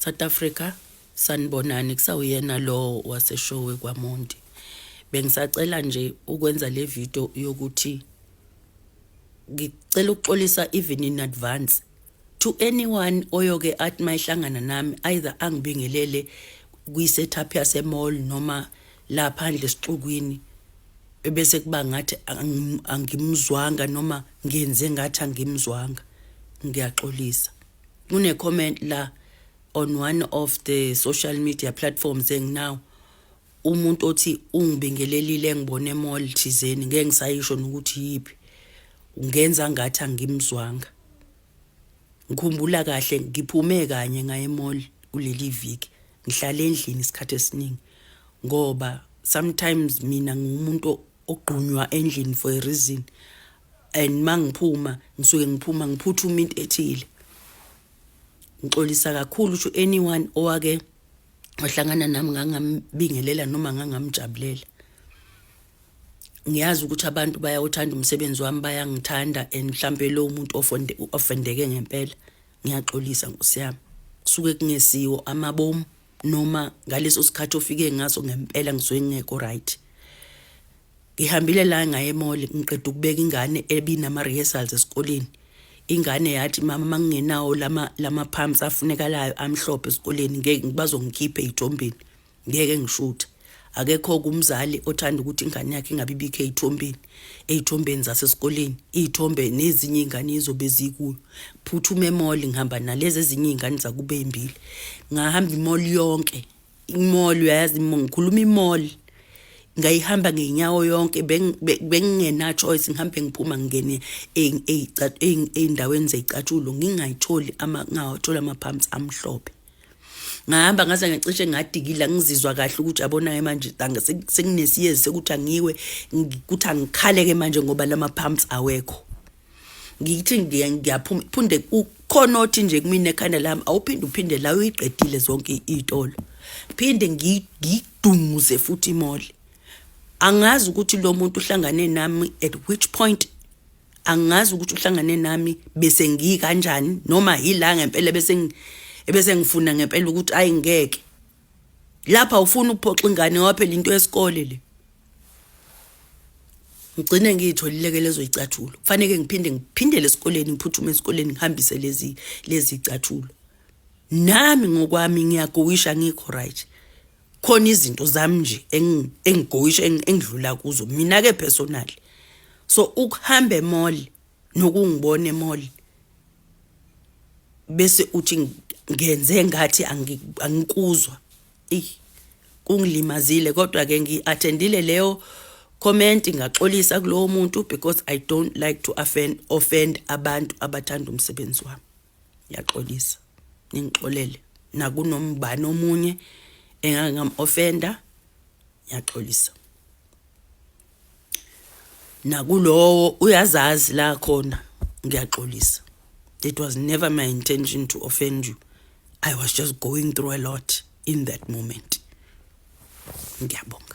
South Africa sanibonani kusawuyena lo waseshowe kwaMondi. Bengisacela nje ukwenza le video yokuthi ngicela ukuxolisa even in advance to anyone oyoke athi mayihlangana nami either angibingelele kwi setup yase mall noma la phandle esixukwini bese kuba ngathi angimzwanga noma ngenze ngathi angimzwanga. Ngiyaxolisa. Kune comment la on one of the social media platforms enginaw umuntu othi ungibingelelile ngibone mall thizeni ngeke ngisayisho ukuthi yipi ungenza ngathi angimzwanga. Ngikhumbula kahle ngiphume kanye ngaye mall kuleli viki ngihlala endlini isikhathi esiningi ngoba sometimes mina ngumuntu ogqunywa endlini for a reason and mangiphuma ngisuke ngiphuma ngiphuthuma into ethile. Ngixolisa kakhulu to anyone owake wahlangana nami ngangambingelela noma ngangamjabulela. Ngiyazi ukuthi abantu bayawuthanda umsebenzi wami bayangithanda and mhlambe lo umuntu ofendeke ngempela. Ngiyaxolisa Nkosi yami. Kusuke kungesiwo amabomu noma ngaleso sikhathi ofike ngaso ngempela ngisuke ngekho right. Ngihambile la ngaye mall ngiqeda ukubeka ingane ebinama rehearsals esikoleni. Ingane yathi mama mangingenawo lama pumps afunekalayo amhlophe esikoleni ngeke bazongikhipha ezithombeni ngeke ngishuthe. Akekho kumzali othanda ukuthi ingane yakhe ingabibikho ezithombeni zasesikoleni. Izithombe nezinye ingane izobe zikuyo. Phuthume mall ngihamba nalezi ezinye ingane zakube imbili. Ngahamba imall yonke. Imall uyazi ngikhuluma imall. Ngayihamba ngeenyawo yonke bengingena choice ngihambe ngiphuma ngene eindaweni zezicathulo ngingayitholi ngawathola ama pumps amhlophe. Ngahamba ngaze ngicishe ngadikila ngizizwa kahle ukuthi yabona manje senginesiyezi sekuthi angiwe ukuthi angikhaleke manje ngoba lama pumps awekho. Ngithi ngiyaphuma phunde ukhona othi nje kumina ekhanda lami uphinde la uyiqedile zonke izitolo. Phinde ngidunguze futhi imall. Angazi ukuthi lo muntu uhlangane nami at which point. Angazi ukuthi uhlangane nami bese ngikanjani noma yila ngempela bese ngifuna ngempela ukuthi ayingeke. Lapha ufuna ukuphoxa ingane waphela into yesikole le. Ngicine ngitholileke lezo izicathulo. Kufanele ngiphindele esikoleni ngiphuthume esikoleni ngihambise lezi izicathulo. Nami ngokwami ngiyagowisha ngikho right. Khona izinto zami nje engigowisha engidlula kuzo mina ke personally. So ukuhamba mall nokungibone mall bese uthi ngenze ngathi angikuzwa. Kungilimazile kodwa ke ngiattendile leyo comment ngaxolisa kulowo muntu because I don't like to offend abantu abathanda umsebenzi wami. Ngiyaxolisa. Ningixolele nakunombani omunye engangam-offenda ngiyaxolisa. Nakulowo uyazazi la khona ngiyaxolisa. It was never my intention to offend you. I was just going through a lot in that moment. Ngiyabonga.